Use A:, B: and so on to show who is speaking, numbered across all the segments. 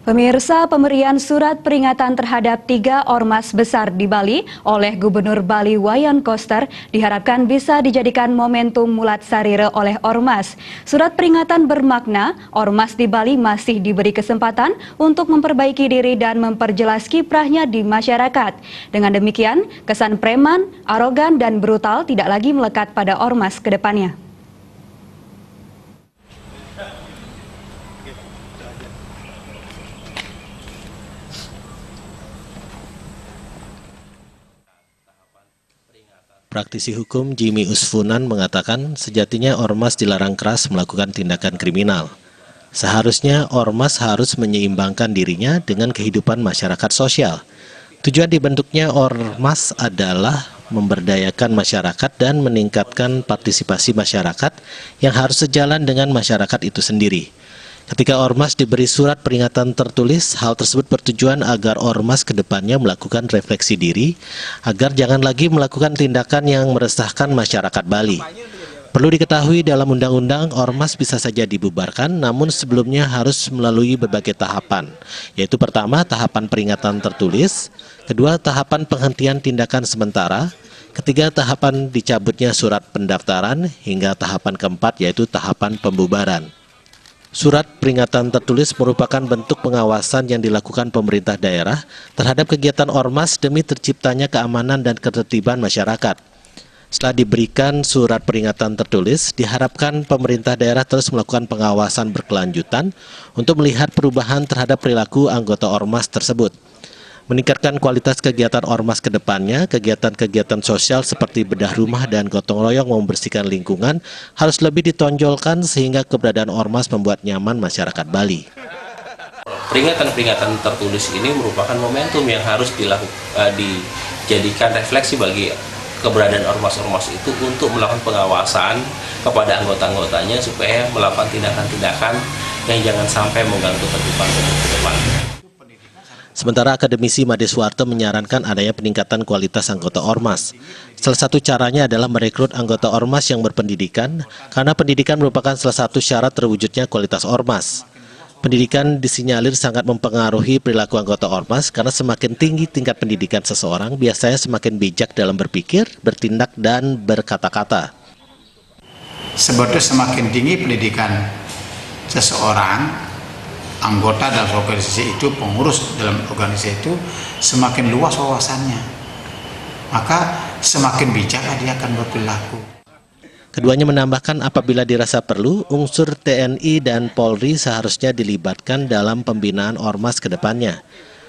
A: Pemirsa, pemberian surat peringatan terhadap 3 ormas besar di Bali oleh Gubernur Bali Wayan Koster diharapkan bisa dijadikan momentum mulat sarire oleh ormas. Surat peringatan bermakna ormas di Bali masih diberi kesempatan untuk memperbaiki diri dan memperjelas kiprahnya di masyarakat. Dengan demikian, kesan preman, arogan, dan brutal tidak lagi melekat pada ormas ke depannya.
B: Praktisi hukum Jimmy Usfunan mengatakan sejatinya ormas dilarang keras melakukan tindakan kriminal. Seharusnya ormas harus menyeimbangkan dirinya dengan kehidupan masyarakat sosial. Tujuan dibentuknya ormas adalah memberdayakan masyarakat dan meningkatkan partisipasi masyarakat yang harus sejalan dengan masyarakat itu sendiri. Ketika ormas diberi surat peringatan tertulis, hal tersebut bertujuan agar ormas kedepannya melakukan refleksi diri, agar jangan lagi melakukan tindakan yang meresahkan masyarakat Bali. Perlu diketahui dalam undang-undang, ormas bisa saja dibubarkan, namun sebelumnya harus melalui berbagai tahapan, yaitu pertama, tahapan peringatan tertulis, kedua, tahapan penghentian tindakan sementara, ketiga, tahapan dicabutnya surat pendaftaran, hingga tahapan keempat, yaitu tahapan pembubaran. Surat peringatan tertulis merupakan bentuk pengawasan yang dilakukan pemerintah daerah terhadap kegiatan ormas demi terciptanya keamanan dan ketertiban masyarakat. Setelah diberikan surat peringatan tertulis, diharapkan pemerintah daerah terus melakukan pengawasan berkelanjutan untuk melihat perubahan terhadap perilaku anggota ormas tersebut. Meningkatkan kualitas kegiatan ormas ke depannya, kegiatan-kegiatan sosial seperti bedah rumah dan gotong royong membersihkan lingkungan harus lebih ditonjolkan sehingga keberadaan ormas membuat nyaman masyarakat Bali.
C: Peringatan-peringatan tertulis ini merupakan momentum yang harus dijadikan refleksi bagi keberadaan ormas-ormas itu untuk melakukan pengawasan kepada anggota-anggotanya supaya melakukan tindakan-tindakan yang jangan sampai mengganggu ketertiban ke depan.
B: Sementara akademisi Made Suwarto menyarankan adanya peningkatan kualitas anggota ormas. Salah satu caranya adalah merekrut anggota ormas yang berpendidikan, karena pendidikan merupakan salah satu syarat terwujudnya kualitas ormas. Pendidikan disinyalir sangat mempengaruhi perilaku anggota ormas, karena semakin tinggi tingkat pendidikan seseorang, biasanya semakin bijak dalam berpikir, bertindak, dan berkata-kata.
D: Sebetulnya semakin tinggi pendidikan seseorang, anggota dalam organisasi itu, pengurus dalam organisasi itu, semakin luas wawasannya, maka semakin bijaklah dia akan berperilaku.
B: Keduanya menambahkan apabila dirasa perlu, unsur TNI dan Polri seharusnya dilibatkan dalam pembinaan ormas ke depannya.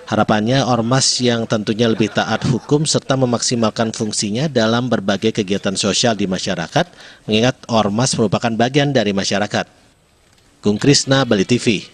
B: Harapannya ormas yang tentunya lebih taat hukum serta memaksimalkan fungsinya dalam berbagai kegiatan sosial di masyarakat, mengingat ormas merupakan bagian dari masyarakat. Gung Krisna, Bali TV.